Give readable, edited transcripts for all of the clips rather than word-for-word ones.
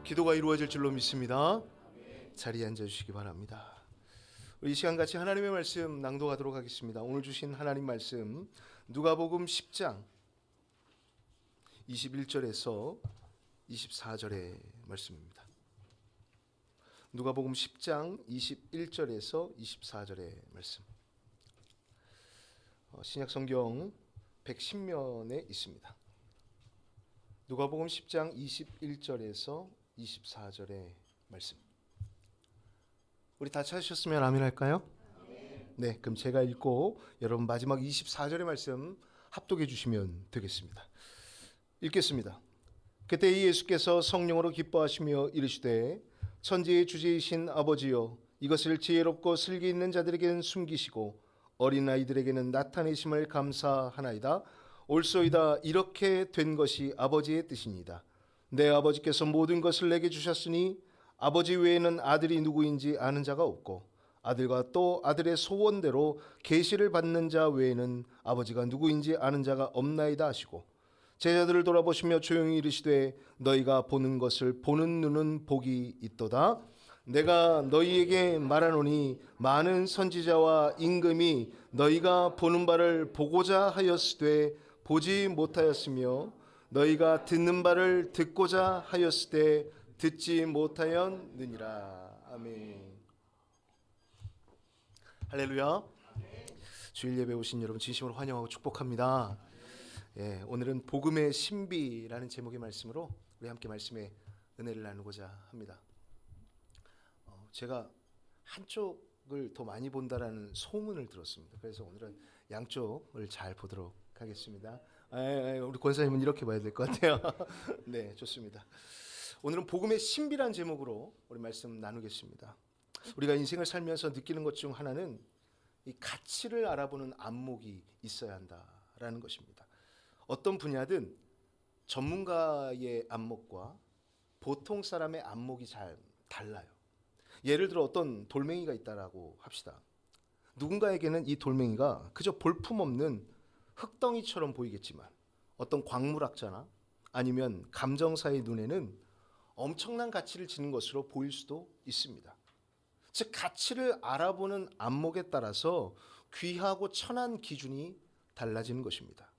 기도가 이루어질 줄로 믿습니다. 자리에 앉아주시기 바랍니다. 우리 이 시간 같이 하나님의 말씀 낭독하도록 하겠습니다. 오늘 주신 하나님 말씀 누가복음 10장 21절에서 24절의 말씀입니다. 누가복음 10장 21절에서 24절의 말씀. 신약성경 110면에 있습니다. 누가복음 10장 21절에서 24절의 말씀. 우리 다 찾으셨으면 아멘 할까요? 네, 그럼 제가 읽고 여러분 마지막 24절의 말씀 합독해 주시면 되겠습니다. 읽겠습니다. 그때 예수께서 성령으로 기뻐하시며 이르시되 천지의 주제이신 아버지여, 이것을 지혜롭고 슬기 있는 자들에게는 숨기시고 어린 아이들에게는 나타내심을 감사하나이다. 옳소이다. 이렇게 된 것이 아버지의 뜻이니이다. 내 아버지께서 모든 것을 내게 주셨으니 아버지 외에는 아들이 누구인지 아는 자가 없고 아들과 또 아들의 소원대로 계시를 받는 자 외에는 아버지가 누구인지 아는 자가 없나이다 하시고, 제자들을 돌아보시며 조용히 이르시되 너희가 보는 것을 보는 눈은 복이 있도다. 내가 너희에게 말하노니 많은 선지자와 임금이 너희가 보는 바를 보고자 하였으되 보지 못하였으며 너희가 듣는 바를 듣고자 하였으되 듣지 못하였느니라. 아멘. 할렐루야. 주일 예배 오신 여러분 진심으로 환영하고 축복합니다. 예, 오늘은 복음의 신비라는 제목의 말씀으로 우리 함께 말씀의 은혜를 나누고자 합니다. 제가 한쪽을 더 많이 본다라는 소문을 들었습니다. 그래서 오늘은 양쪽을 잘 보도록 하겠습니다. 우리 권사님은 이렇게 봐야 될 것 같아요. 네, 좋습니다. 오늘은 복음의 신비란 제목으로 우리 말씀 나누겠습니다. 우리가 인생을 살면서 느끼는 것 중 하나는 이 가치를 알아보는 안목이 있어야 한다라는 것입니다. 어떤 분야든 전문가의 안목과 보통 사람의 안목이 잘 달라요. 예를 들어 어떤 돌멩이가 있다라고 합시다. 누군가에게는 이 돌멩이가 그저 볼품없는 흙덩이처럼 보이겠지만 어떤 광물학자나 아니면 감정사의 눈에는 엄청난 가치를 지닌 것으로 보일 수도 있습니다. 즉 가치를 알아보는 안목에 따라서 귀하고 천한 기준이 달라지는 것입니다.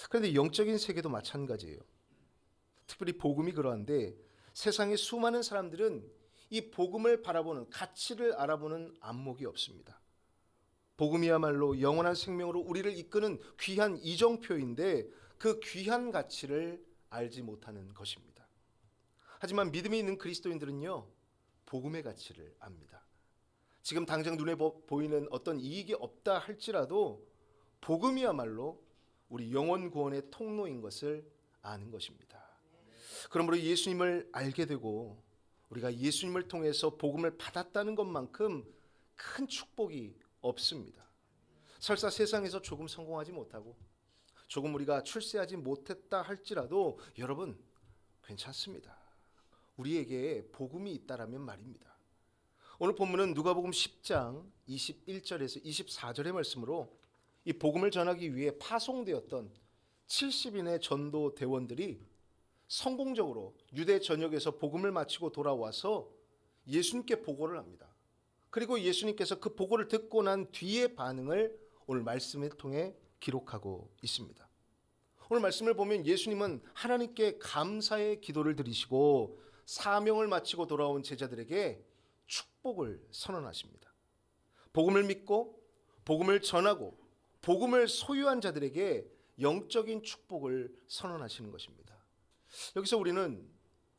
그런데 영적인 세계도 마찬가지예요. 특별히 복음이 그러한데 세상의 수많은 사람들은 이 복음을 바라보는, 가치를 알아보는 안목이 없습니다. 복음이야말로 영원한 생명으로 우리를 이끄는 귀한 이정표인데 그 귀한 가치를 알지 못하는 것입니다. 하지만 믿음이 있는 그리스도인들은요, 복음의 가치를 압니다. 지금 당장 눈에 보이는 어떤 이익이 없다 할지라도 복음이야말로 우리 영원 구원의 통로인 것을 아는 것입니다. 그러므로 예수님을 알게 되고 우리가 예수님을 통해서 복음을 받았다는 것만큼 큰 축복이 없습니다. 설사 세상에서 조금 성공하지 못하고 조금 우리가 출세하지 못했다 할지라도 여러분 괜찮습니다. 우리에게 복음이 있다라면 말입니다. 오늘 본문은 누가복음 10장 21절에서 24절의 말씀으로 이 복음을 전하기 위해 파송되었던 70인의 전도 대원들이 성공적으로 유대 전역에서 복음을 마치고 돌아와서 예수님께 보고를 합니다. 그리고 예수님께서 그 보고를 듣고 난 뒤의 반응을 오늘 말씀을 통해 기록하고 있습니다. 오늘 말씀을 보면 예수님은 하나님께 감사의 기도를 드리시고 사명을 마치고 돌아온 제자들에게 축복을 선언하십니다. 복음을 믿고 복음을 전하고 복음을 소유한 자들에게 영적인 축복을 선언하시는 것입니다. 여기서 우리는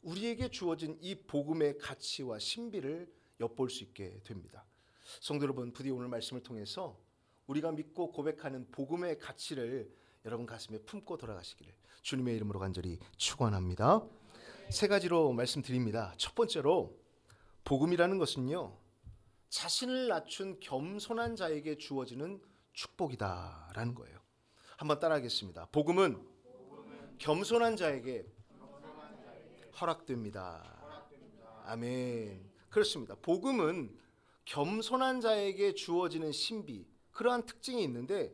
우리에게 주어진 이 복음의 가치와 신비를 엿볼 수 있게 됩니다. 성도 여러분, 부디 오늘 말씀을 통해서 우리가 믿고 고백하는 복음의 가치를 여러분 가슴에 품고 돌아가시기를 주님의 이름으로 간절히 축원합니다. 세 가지로 말씀드립니다. 첫 번째로 복음이라는 것은요, 자신을 낮춘 겸손한 자에게 주어지는 축복이다라는 거예요. 한번 따라하겠습니다. 복음은 겸손한 자에게 허락됩니다. 아멘. 그렇습니다. 복음은 겸손한 자에게 주어지는 신비, 그러한 특징이 있는데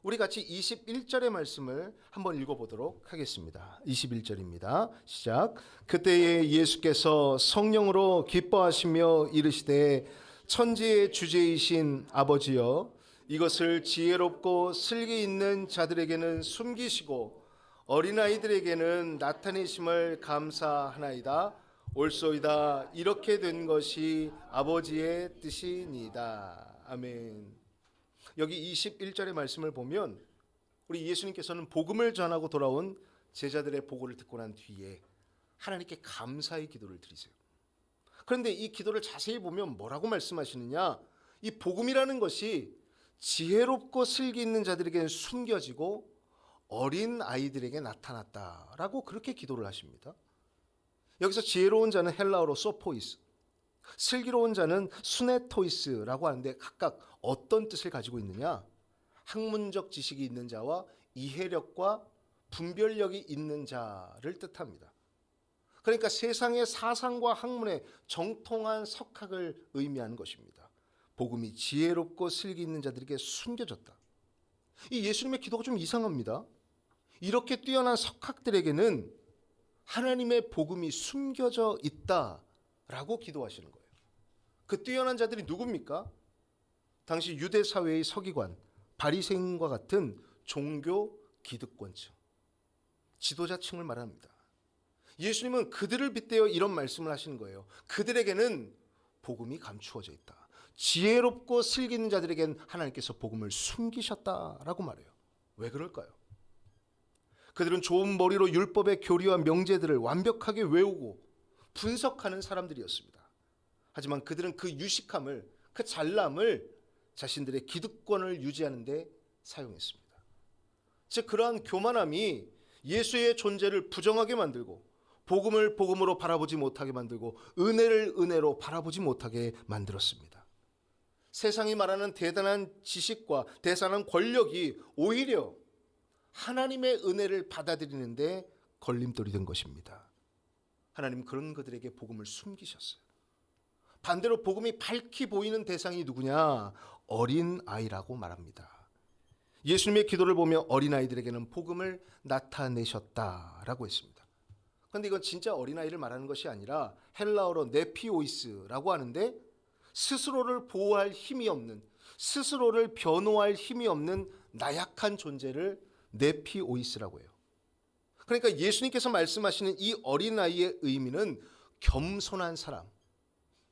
우리 같이 21절의 말씀을 한번 읽어보도록 하겠습니다. 21절입니다. 시작. 그때에 예수께서 성령으로 기뻐하시며 이르시되 천지의 주제이신 아버지여, 이것을 지혜롭고 슬기 있는 자들에게는 숨기시고 어린아이들에게는 나타내심을 감사하나이다. 옳소이다. 이렇게 된 것이 아버지의 뜻이니이다. 아멘. 여기 21절의 말씀을 보면 우리 예수님께서는 복음을 전하고 돌아온 제자들의 보고를 듣고 난 뒤에 하나님께 감사의 기도를 드리세요. 그런데 이 기도를 자세히 보면 뭐라고 말씀하시느냐? 이 복음이라는 것이 지혜롭고 슬기 있는 자들에게는 숨겨지고 어린 아이들에게 나타났다라고 그렇게 기도를 하십니다. 여기서 지혜로운 자는 헬라어로 소포이스, 슬기로운 자는 수네토이스라고 하는데 각각 어떤 뜻을 가지고 있느냐? 학문적 지식이 있는 자와 이해력과 분별력이 있는 자를 뜻합니다. 그러니까 세상의 사상과 학문에 정통한 석학을 의미하는 것입니다. 복음이 지혜롭고 슬기 있는 자들에게 숨겨졌다. 이 예수님의 기도가 좀 이상합니다. 이렇게 뛰어난 석학들에게는 하나님의 복음이 숨겨져 있다라고 기도하시는 거예요. 그 뛰어난 자들이 누굽니까? 당시 유대 사회의 서기관, 바리새인과 같은 종교 기득권층, 지도자층을 말합니다. 예수님은 그들을 빗대어 이런 말씀을 하시는 거예요. 그들에게는 복음이 감추어져 있다. 지혜롭고 슬기 있는 자들에게는 하나님께서 복음을 숨기셨다라고 말해요. 왜 그럴까요? 그들은 좋은 머리로 율법의 교리와 명제들을 완벽하게 외우고 분석하는 사람들이었습니다. 하지만 그들은 그 유식함을, 그 잘남을 자신들의 기득권을 유지하는 데 사용했습니다. 즉 그러한 교만함이 예수의 존재를 부정하게 만들고 복음을 복음으로 바라보지 못하게 만들고 은혜를 은혜로 바라보지 못하게 만들었습니다. 세상이 말하는 대단한 지식과 대단한 권력이 오히려 하나님의 은혜를 받아들이는데 걸림돌이 된 것입니다. 하나님은 그런 그들에게 복음을 숨기셨어요. 반대로 복음이 밝히 보이는 대상이 누구냐? 어린아이라고 말합니다. 예수님의 기도를 보며 어린아이들에게는 복음을 나타내셨다라고 했습니다. 그런데 이건 진짜 어린아이를 말하는 것이 아니라 헬라어로 네피오이스라고 하는데 스스로를 보호할 힘이 없는, 스스로를 변호할 힘이 없는 나약한 존재를 네피오이스라고 해요. 그러니까 예수님께서 말씀하시는 이 어린아이의 의미는 겸손한 사람,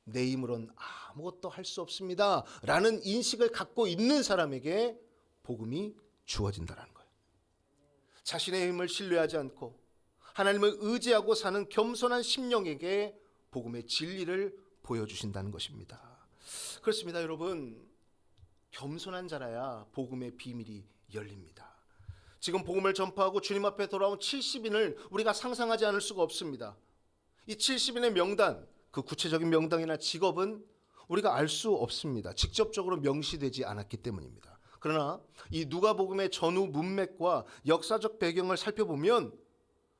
내 힘으로는 아무것도 할 수 없습니다 라는 인식을 갖고 있는 사람에게 복음이 주어진다는 거예요. 자신의 힘을 신뢰하지 않고 하나님을 의지하고 사는 겸손한 심령에게 복음의 진리를 보여주신다는 것입니다. 그렇습니다, 여러분. 겸손한 자라야 복음의 비밀이 열립니다. 지금 복음을 전파하고 주님 앞에 돌아온 70인을 우리가 상상하지 않을 수가 없습니다. 이 70인의 명단, 그 구체적인 명단이나 직업은 우리가 알 수 없습니다. 직접적으로 명시되지 않았기 때문입니다. 그러나 이 누가복음의 전후 문맥과 역사적 배경을 살펴보면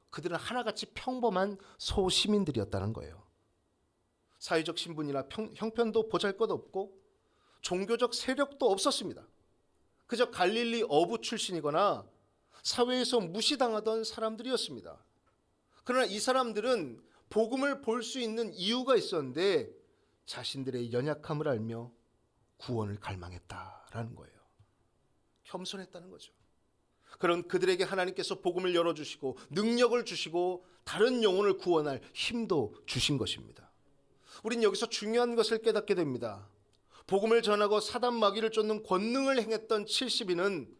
그들은 하나같이 평범한 소시민들이었다는 거예요. 사회적 신분이나 형편도 보잘것없고 종교적 세력도 없었습니다. 그저 갈릴리 어부 출신이거나 사회에서 무시당하던 사람들이었습니다. 그러나 이 사람들은 복음을 볼 수 있는 이유가 있었는데 자신들의 연약함을 알며 구원을 갈망했다라는 거예요. 겸손했다는 거죠. 그런 그들에게 하나님께서 복음을 열어주시고 능력을 주시고 다른 영혼을 구원할 힘도 주신 것입니다. 우린 여기서 중요한 것을 깨닫게 됩니다. 복음을 전하고 사단 마귀를 쫓는 권능을 행했던 70인은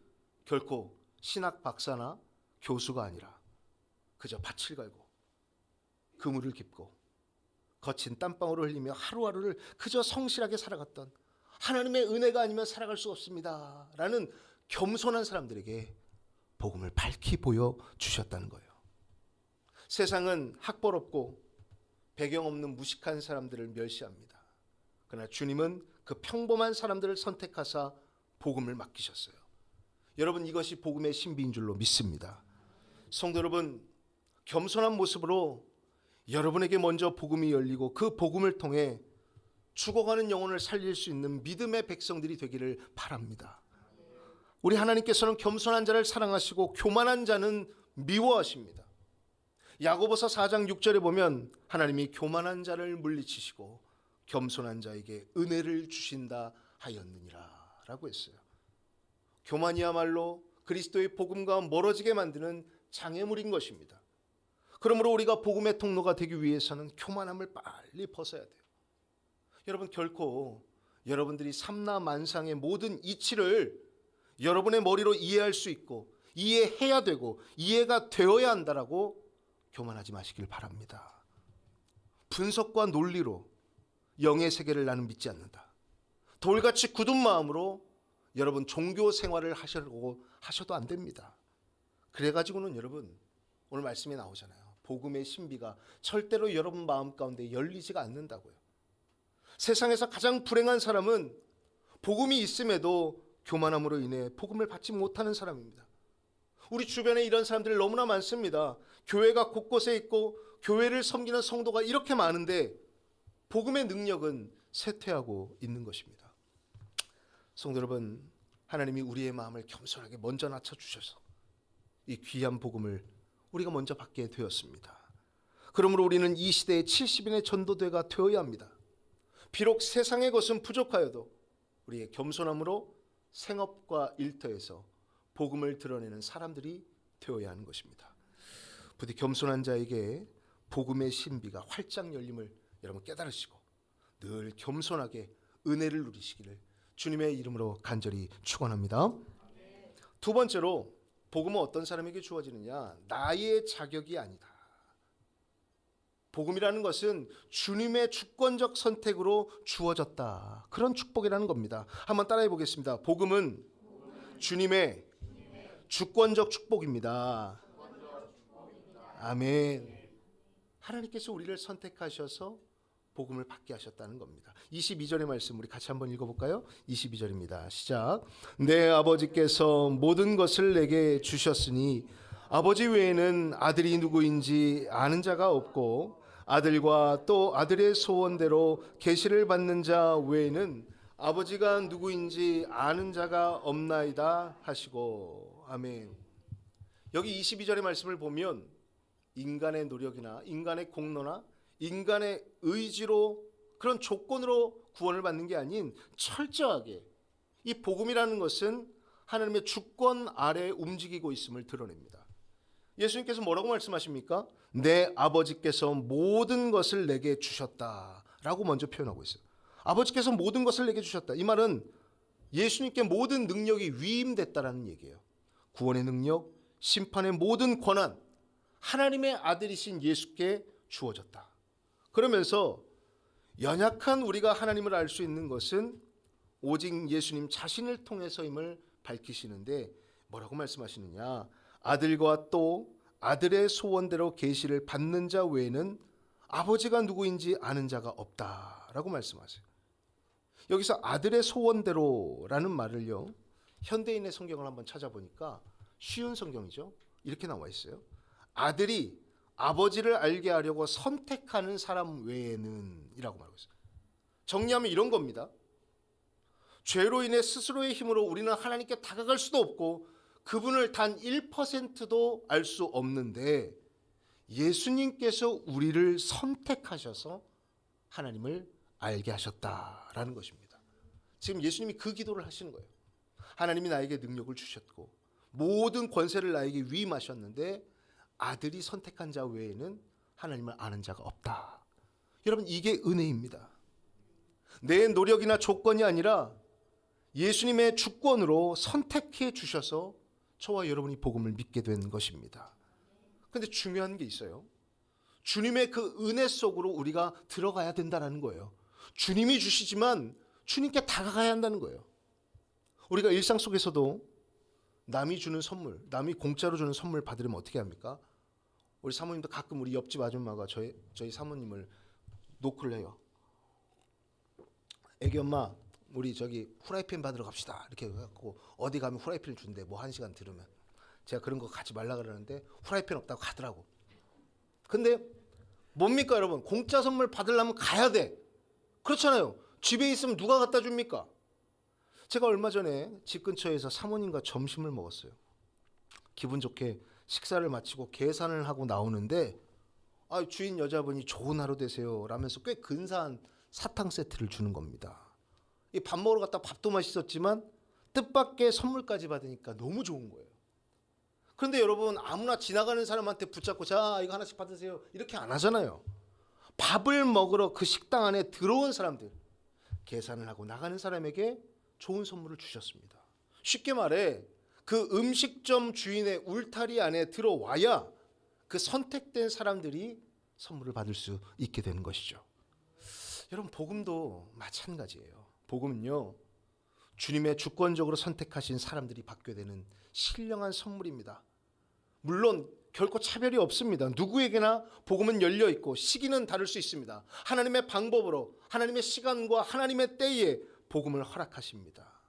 결코 신학 박사나 교수가 아니라 그저 밭을 갈고 그물을 깁고 거친 땀방울을 흘리며 하루하루를 그저 성실하게 살아갔던, 하나님의 은혜가 아니면 살아갈 수 없습니다 라는 겸손한 사람들에게 복음을 밝히 보여주셨다는 거예요. 세상은 학벌 없고 배경 없는 무식한 사람들을 멸시합니다. 그러나 주님은 그 평범한 사람들을 선택하사 복음을 맡기셨어요. 여러분, 이것이 복음의 신비인 줄로 믿습니다. 성도 여러분, 겸손한 모습으로 여러분에게 먼저 복음이 열리고 그 복음을 통해 죽어가는 영혼을 살릴 수 있는 믿음의 백성들이 되기를 바랍니다. 우리 하나님께서는 겸손한 자를 사랑하시고 교만한 자는 미워하십니다. 야고보서 4장 6절에 보면 하나님이 교만한 자를 물리치시고 겸손한 자에게 은혜를 주신다 하였느니라 라고 했어요. 교만이야말로 그리스도의 복음과 멀어지게 만드는 장애물인 것입니다. 그러므로 우리가 복음의 통로가 되기 위해서는 교만함을 빨리 벗어야 돼요. 여러분, 결코 여러분들이 삼라만상의 모든 이치를 여러분의 머리로 이해할 수 있고 이해해야 되고 이해가 되어야 한다라고 교만하지 마시길 바랍니다. 분석과 논리로 영의 세계를 나는 믿지 않는다. 돌같이 굳은 마음으로 여러분 종교 생활을 하시려고 하셔도 안 됩니다. 그래가지고는 여러분 오늘 말씀에 나오잖아요. 복음의 신비가 절대로 여러분 마음 가운데 열리지가 않는다고요. 세상에서 가장 불행한 사람은 복음이 있음에도 교만함으로 인해 복음을 받지 못하는 사람입니다. 우리 주변에 이런 사람들이 너무나 많습니다. 교회가 곳곳에 있고 교회를 섬기는 성도가 이렇게 많은데 복음의 능력은 쇠퇴하고 있는 것입니다. 성도 여러분, 하나님이 우리의 마음을 겸손하게 먼저 낮춰주셔서 이 귀한 복음을 우리가 먼저 받게 되었습니다. 그러므로 우리는 이 시대의 70인의 전도대가 되어야 합니다. 비록 세상의 것은 부족하여도 우리의 겸손함으로 생업과 일터에서 복음을 드러내는 사람들이 되어야 하는 것입니다. 부디 겸손한 자에게 복음의 신비가 활짝 열림을 여러분 깨달으시고 늘 겸손하게 은혜를 누리시기를 주님의 이름으로 간절히 축원합니다. 두 번째로 복음은 어떤 사람에게 주어지느냐? 나의 자격이 아니다. 복음이라는 것은 주님의 주권적 선택으로 주어졌다. 그런 축복이라는 겁니다. 한번 따라해 보겠습니다. 복음은 주님의 주권적 축복입니다. 아멘. 하나님께서 우리를 선택하셔서 복음을 받게 하셨다는 겁니다. 22절의 말씀 우리 같이 한번 읽어볼까요? 22절입니다. 시작. 내 아버지께서 모든 것을 내게 주셨으니 아버지 외에는 아들이 누구인지 아는 자가 없고 아들과 또 아들의 소원대로 계시를 받는 자 외에는 아버지가 누구인지 아는 자가 없나이다 하시고. 아멘. 여기 22절의 말씀을 보면 인간의 노력이나 인간의 공로나 인간의 의지로 그런 조건으로 구원을 받는 게 아닌 철저하게 이 복음이라는 것은 하나님의 주권 아래 움직이고 있음을 드러냅니다. 예수님께서 뭐라고 말씀하십니까? 내 아버지께서 모든 것을 내게 주셨다라고 먼저 표현하고 있어요. 아버지께서 모든 것을 내게 주셨다. 이 말은 예수님께 모든 능력이 위임됐다라는 얘기예요. 구원의 능력, 심판의 모든 권한, 하나님의 아들이신 예수께 주어졌다. 그러면서 연약한 우리가 하나님을 알 수 있는 것은 오직 예수님 자신을 통해서임을 밝히시는데 뭐라고 말씀하시느냐? 아들과 또 아들의 소원대로 계시를 받는 자 외에는 아버지가 누구인지 아는 자가 없다라고 말씀하세요. 여기서 아들의 소원대로라는 말을요, 현대인의 성경을 한번 찾아보니까 쉬운 성경이죠. 이렇게 나와 있어요. 아들이 아버지를 알게 하려고 선택하는 사람 외에는 이라고 말하고 있어요. 정리하면 이런 겁니다. 죄로 인해 스스로의 힘으로 우리는 하나님께 다가갈 수도 없고 그분을 단 1%도 알 수 없는데 예수님께서 우리를 선택하셔서 하나님을 알게 하셨다라는 것입니다. 지금 예수님이 그 기도를 하시는 거예요. 하나님이 나에게 능력을 주셨고 모든 권세를 나에게 위임하셨는데 아들이 선택한 자 외에는 하나님을 아는 자가 없다. 여러분, 이게 은혜입니다. 내 노력이나 조건이 아니라 예수님의 주권으로 선택해 주셔서 저와 여러분이 복음을 믿게 된 것입니다. 그런데 중요한 게 있어요. 주님의 그 은혜 속으로 우리가 들어가야 된다는 거예요. 주님이 주시지만 주님께 다가가야 한다는 거예요. 우리가 일상 속에서도 남이 주는 선물, 남이 공짜로 주는 선물 받으려면 어떻게 합니까? 우리 사모님도 가끔 우리 옆집 아줌마가 저희 사모님을 노크를 해요. 애기 엄마, 우리 저기 후라이팬 받으러 갑시다. 이렇게 해갖고 어디 가면 후라이팬을 준대. 뭐 1시간 들으면. 제가 그런 거 가지 말라 그러는데 후라이팬 없다고 가더라고. 근데 뭡니까 여러분? 공짜 선물 받으려면 가야 돼. 그렇잖아요. 집에 있으면 누가 갖다 줍니까? 제가 얼마 전에 집 근처에서 사모님과 점심을 먹었어요. 기분 좋게 식사를 마치고 계산을 하고 나오는데 주인 여자분이 좋은 하루 되세요 라면서 꽤 근사한 사탕 세트를 주는 겁니다. 이 밥 먹으러 갔다 밥도 맛있었지만 뜻밖의 선물까지 받으니까 너무 좋은 거예요. 그런데 여러분, 아무나 지나가는 사람한테 붙잡고 자 이거 하나씩 받으세요 이렇게 안 하잖아요. 밥을 먹으러 그 식당 안에 들어온 사람들, 계산을 하고 나가는 사람에게 좋은 선물을 주셨습니다. 쉽게 말해 그 음식점 주인의 울타리 안에 들어와야 그 선택된 사람들이 선물을 받을 수 있게 되는 것이죠. 여러분, 복음도 마찬가지예요. 복음은요, 주님의 주권적으로 선택하신 사람들이 받게 되는 신령한 선물입니다. 물론 결코 차별이 없습니다. 누구에게나 복음은 열려 있고 시기는 다를 수 있습니다. 하나님의 방법으로, 하나님의 시간과 하나님의 때에 복음을 허락하십니다.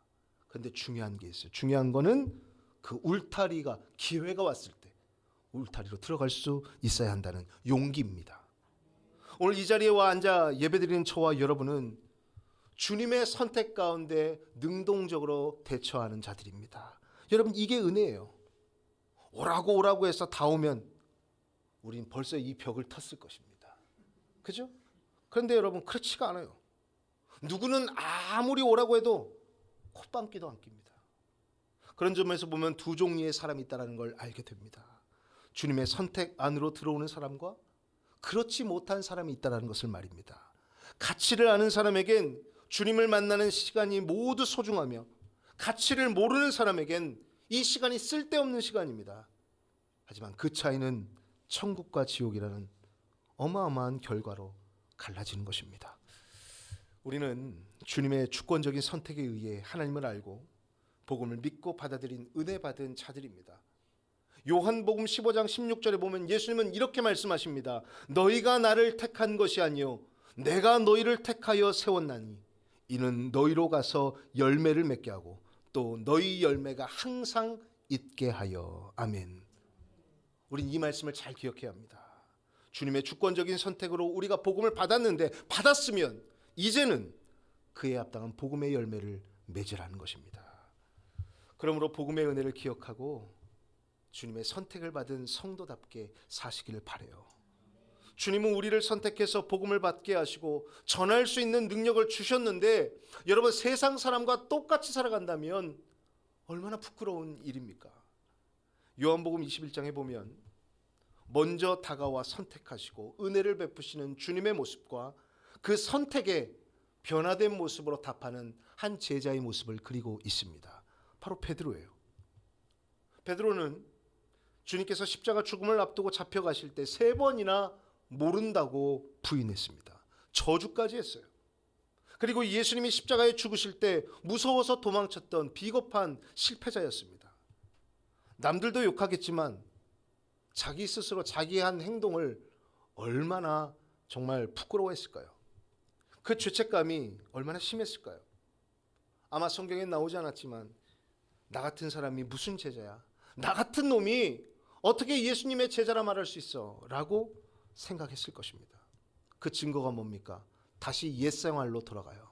그런데 중요한 게 있어요. 중요한 거는 그 울타리가, 기회가 왔을 때 울타리로 들어갈 수 있어야 한다는 용기입니다. 오늘 이 자리에 와 앉아 예배드리는 저와 여러분은 주님의 선택 가운데 능동적으로 대처하는 자들입니다. 여러분, 이게 은혜예요. 오라고 해서 다 오면 우린 벌써 이 벽을 텄을 것입니다. 그죠? 그런데 여러분, 그렇지가 않아요. 누구는 아무리 오라고 해도 콧방귀도 안 낍니다. 그런 점에서 보면 두 종류의 사람이 있다는 걸 알게 됩니다. 주님의 선택 안으로 들어오는 사람과 그렇지 못한 사람이 있다는 것을 말입니다. 가치를 아는 사람에겐 주님을 만나는 시간이 모두 소중하며, 가치를 모르는 사람에겐 이 시간이 쓸데없는 시간입니다. 하지만 그 차이는 천국과 지옥이라는 어마어마한 결과로 갈라지는 것입니다. 우리는 주님의 주권적인 선택에 의해 하나님을 알고 복음을 믿고 받아들인 은혜 받은 자들입니다. 요한복음 15장 16절에 보면 예수님은 이렇게 말씀하십니다. 너희가 나를 택한 것이 아니요 내가 너희를 택하여 세웠나니 이는 너희로 가서 열매를 맺게 하고 또 너희 열매가 항상 있게 하여. 아멘. 우린 이 말씀을 잘 기억해야 합니다. 주님의 주권적인 선택으로 우리가 복음을 받았으면 이제는 그에 합당한 복음의 열매를 맺으라는 것입니다. 그러므로 복음의 은혜를 기억하고 주님의 선택을 받은 성도답게 사시기를 바라요. 주님은 우리를 선택해서 복음을 받게 하시고 전할 수 있는 능력을 주셨는데, 여러분, 세상 사람과 똑같이 살아간다면 얼마나 부끄러운 일입니까? 요한복음 21장에 보면 먼저 다가와 선택하시고 은혜를 베푸시는 주님의 모습과 그 선택에 변화된 모습으로 답하는 한 제자의 모습을 그리고 있습니다. 바로 베드로예요. 베드로는 주님께서 십자가 죽음을 앞두고 잡혀가실 때 3번이나 모른다고 부인했습니다. 저주까지 했어요. 그리고 예수님이 십자가에 죽으실 때 무서워서 도망쳤던 비겁한 실패자였습니다. 남들도 욕하겠지만 자기 스스로 자기의 한 행동을 얼마나 정말 부끄러워했을까요? 그 죄책감이 얼마나 심했을까요? 아마 성경에 나오지 않았지만 나 같은 사람이 무슨 제자야? 나 같은 놈이 어떻게 예수님의 제자라 말할 수 있어? 라고 생각했을 것입니다. 그 증거가 뭡니까? 다시 옛생활로 돌아가요.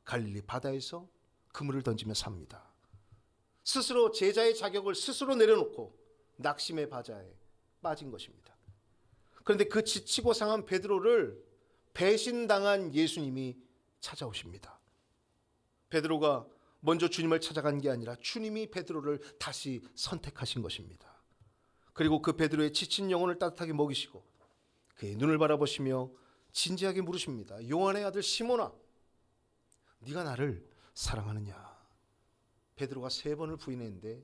갈릴리 바다에서 그물을 던지며 삽니다. 스스로 제자의 자격을 스스로 내려놓고 낙심의 바다에 빠진 것입니다. 그런데 그 지치고 상한 베드로를 배신당한 예수님이 찾아오십니다. 베드로가 먼저 주님을 찾아간 게 아니라 주님이 베드로를 다시 선택하신 것입니다. 그리고 그 베드로의 지친 영혼을 따뜻하게 먹이시고 그의 눈을 바라보시며 진지하게 물으십니다. 요한의 아들 시몬아, 네가 나를 사랑하느냐? 베드로가 3번을 부인했는데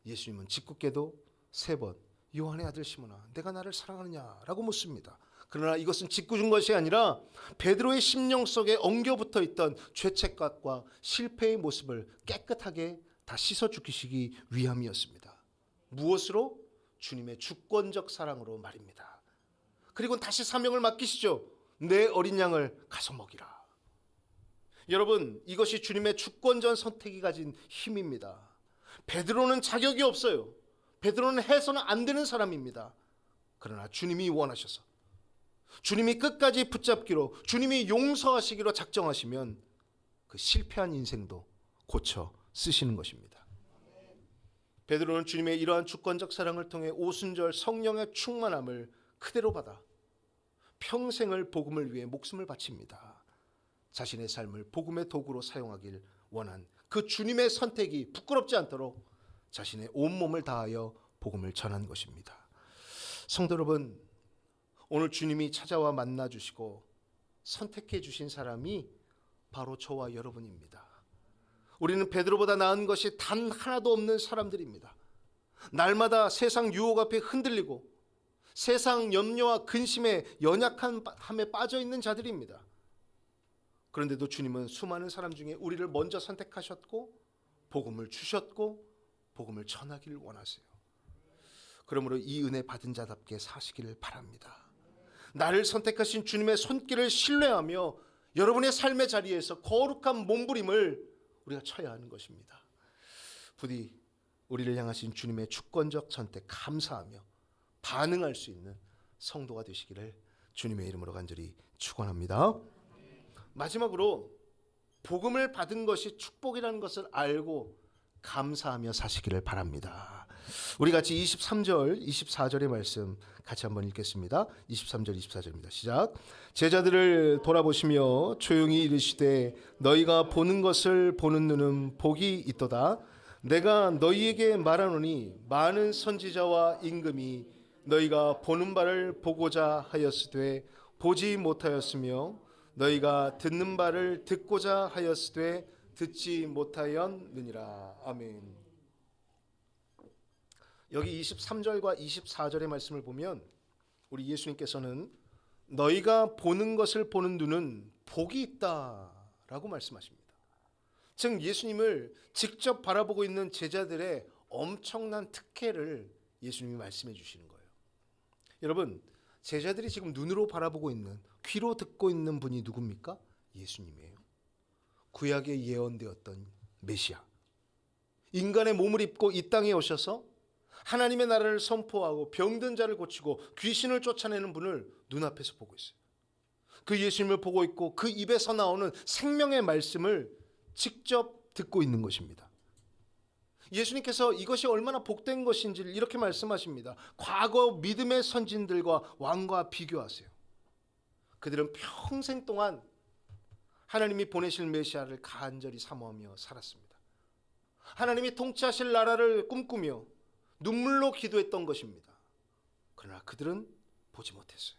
예수님은 짓궂게도 3번 요한의 아들 시몬아, 내가 나를 사랑하느냐? 라고 묻습니다. 그러나 이것은 짓궂은 것이 아니라 베드로의 심령 속에 엉겨붙어 있던 죄책감과 실패의 모습을 깨끗하게 다 씻어 죽이시기 위함이었습니다. 무엇으로? 주님의 주권적 사랑으로 말입니다. 그리고 다시 사명을 맡기시죠. 내 어린 양을 가서 먹이라. 여러분, 이것이 주님의 주권적 선택이 가진 힘입니다. 베드로는 자격이 없어요. 베드로는 해서는 안 되는 사람입니다. 그러나 주님이 원하셔서, 주님이 끝까지 붙잡기로, 주님이 용서하시기로 작정하시면 그 실패한 인생도 고쳐 쓰시는 것입니다. 베드로는 주님의 이러한 주권적 사랑을 통해 오순절 성령의 충만함을 그대로 받아 평생을 복음을 위해 목숨을 바칩니다. 자신의 삶을 복음의 도구로 사용하길 원한 그 주님의 선택이 부끄럽지 않도록 자신의 온몸을 다하여 복음을 전한 것입니다. 성도 여러분, 오늘 주님이 찾아와 만나 주시고 선택해 주신 사람이 바로 저와 여러분입니다. 우리는 베드로보다 나은 것이 단 하나도 없는 사람들입니다. 날마다 세상 유혹 앞에 흔들리고 세상 염려와 근심에 연약함에 빠져 있는 자들입니다. 그런데도 주님은 수많은 사람 중에 우리를 먼저 선택하셨고 복음을 주셨고 복음을 전하기를 원하세요. 그러므로 이 은혜 받은 자답게 사시기를 바랍니다. 나를 선택하신 주님의 손길을 신뢰하며 여러분의 삶의 자리에서 거룩한 몸부림을 우리가 쳐야 하는 것입니다. 부디 우리를 향하신 주님의 주권적 선택 감사하며 반응할 수 있는 성도가 되시기를 주님의 이름으로 간절히 축원합니다. 마지막으로 복음을 받은 것이 축복이라는 것을 알고 감사하며 사시기를 바랍니다. 우리 같이 23절, 24절의 말씀 같이 한번 읽겠습니다. 23절, 24절입니다. 시작. 제자들을 돌아보시며 조용히 이르시되 너희가 보는 것을 보는 눈은 복이 있도다. 내가 너희에게 말하노니 많은 선지자와 임금이 너희가 보는 바를 보고자 하였으되 보지 못하였으며 너희가 듣는 바를 듣고자 하였으되 듣지 못하였느니라. 아멘. 여기 23절과 24절의 말씀을 보면 우리 예수님께서는 너희가 보는 것을 보는 눈은 복이 있다라고 말씀하십니다. 즉 예수님을 직접 바라보고 있는 제자들의 엄청난 특혜를 예수님이 말씀해 주시는 거예요. 여러분, 제자들이 지금 눈으로 바라보고 있는, 귀로 듣고 있는 분이 누굽니까? 예수님이에요. 구약에 예언되었던 메시아, 인간의 몸을 입고 이 땅에 오셔서 하나님의 나라를 선포하고 병든 자를 고치고 귀신을 쫓아내는 분을 눈앞에서 보고 있어요. 그 예수님을 보고 있고 그 입에서 나오는 생명의 말씀을 직접 듣고 있는 것입니다. 예수님께서 이것이 얼마나 복된 것인지를 이렇게 말씀하십니다. 과거 믿음의 선진들과 왕과 비교하세요. 그들은 평생 동안 하나님이 보내실 메시아를 간절히 사모하며 살았습니다. 하나님이 통치하실 나라를 꿈꾸며 눈물로 기도했던 것입니다. 그러나 그들은 보지 못했어요.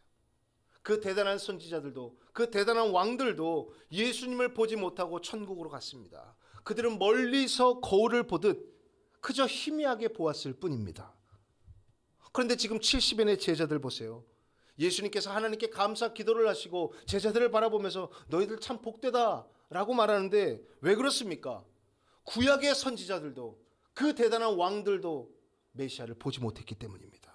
그 대단한 선지자들도, 그 대단한 왕들도 예수님을 보지 못하고 천국으로 갔습니다. 그들은 멀리서 거울을 보듯 그저 희미하게 보았을 뿐입니다. 그런데 지금 70인의 제자들 보세요. 예수님께서 하나님께 감사 기도를 하시고 제자들을 바라보면서 너희들 참 복되다 라고 말하는데 왜 그렇습니까? 구약의 선지자들도 그 대단한 왕들도 메시아를 보지 못했기 때문입니다.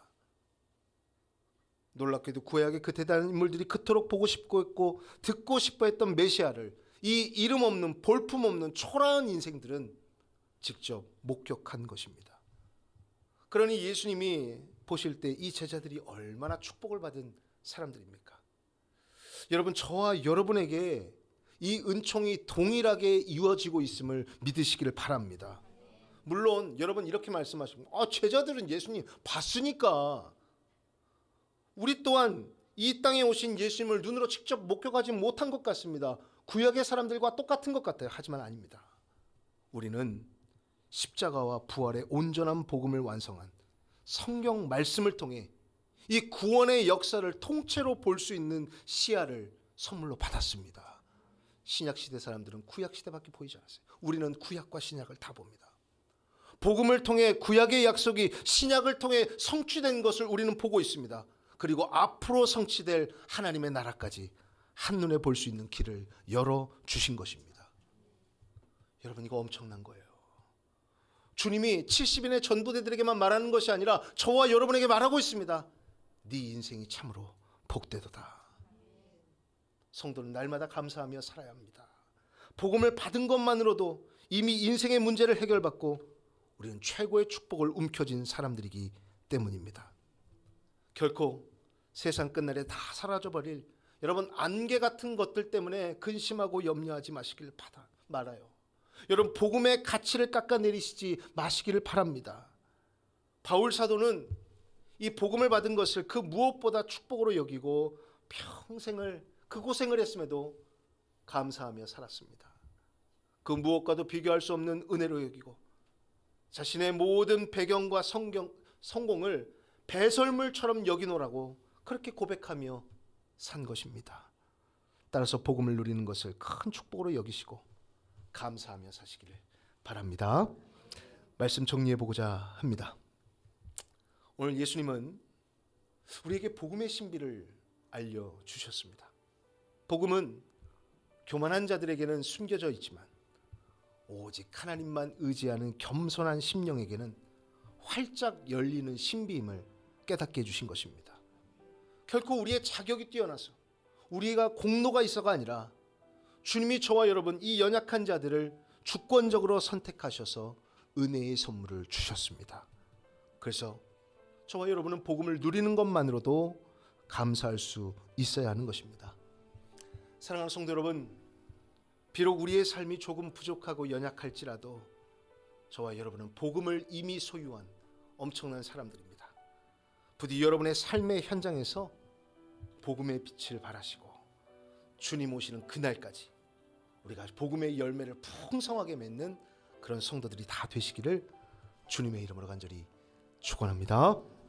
놀랍게도 구약의 그 대단한 인물들이 그토록 보고 싶고 했고 듣고 싶어 했던 메시아를 이 이름 없는 볼품 없는 초라한 인생들은 직접 목격한 것입니다. 그러니 예수님이 보실 때 이 제자들이 얼마나 축복을 받은 사람들입니까? 여러분, 저와 여러분에게 이 은총이 동일하게 이루어지고 있음을 믿으시기를 바랍니다. 물론 여러분 이렇게 말씀하시고 제자들은 예수님 봤으니까 우리 또한 이 땅에 오신 예수님을 눈으로 직접 목격하지 못한 것 같습니다. 구약의 사람들과 똑같은 것 같아요. 하지만 아닙니다. 우리는 십자가와 부활의 온전한 복음을 완성한 성경 말씀을 통해 이 구원의 역사를 통째로 볼 수 있는 시야를 선물로 받았습니다. 신약시대 사람들은 구약시대밖에 보이지 않았어요. 우리는 구약과 신약을 다 봅니다. 복음을 통해 구약의 약속이 신약을 통해 성취된 것을 우리는 보고 있습니다. 그리고 앞으로 성취될 하나님의 나라까지 한눈에 볼 수 있는 길을 열어주신 것입니다. 여러분, 이거 엄청난 거예요. 주님이 70인의 전도대들에게만 말하는 것이 아니라 저와 여러분에게 말하고 있습니다. 네 인생이 참으로 복되도다. 성도는 날마다 감사하며 살아야 합니다. 복음을 받은 것만으로도 이미 인생의 문제를 해결받고 우리는 최고의 축복을 움켜쥔 사람들이기 때문입니다. 결코 세상 끝날에 다 사라져버릴 여러분 안개 같은 것들 때문에 근심하고 염려하지 마시길 말아요. 여러분, 복음의 가치를 깎아내리시지 마시기를 바랍니다. 바울 사도는 이 복음을 받은 것을 그 무엇보다 축복으로 여기고 평생을 그 고생을 했음에도 감사하며 살았습니다. 그 무엇과도 비교할 수 없는 은혜로 여기고 자신의 모든 배경과 성공을 배설물처럼 여기노라고 그렇게 고백하며 산 것입니다. 따라서 복음을 누리는 것을 큰 축복으로 여기시고 감사하며 사시기를 바랍니다. 말씀 정리해 보고자 합니다. 오늘 예수님은 우리에게 복음의 신비를 알려주셨습니다. 복음은 교만한 자들에게는 숨겨져 있지만 오직 하나님만 의지하는 겸손한 심령에게는 활짝 열리는 신비임을 깨닫게 해주신 것입니다. 결코 우리의 자격이 뛰어나서 우리가 공로가 있어가 아니라 주님이 저와 여러분 이 연약한 자들을 주권적으로 선택하셔서 은혜의 선물을 주셨습니다. 그래서 저와 여러분은 복음을 누리는 것만으로도 감사할 수 있어야 하는 것입니다. 사랑하는 성도 여러분, 비록 우리의 삶이 조금 부족하고 연약할지라도 저와 여러분은 복음을 이미 소유한 엄청난 사람들입니다. 부디 여러분의 삶의 현장에서 복음의 빛을 발하시고 주님 오시는 그날까지 우리가 복음의 열매를 풍성하게 맺는 그런 성도들이 다 되시기를 주님의 이름으로 간절히 축원합니다.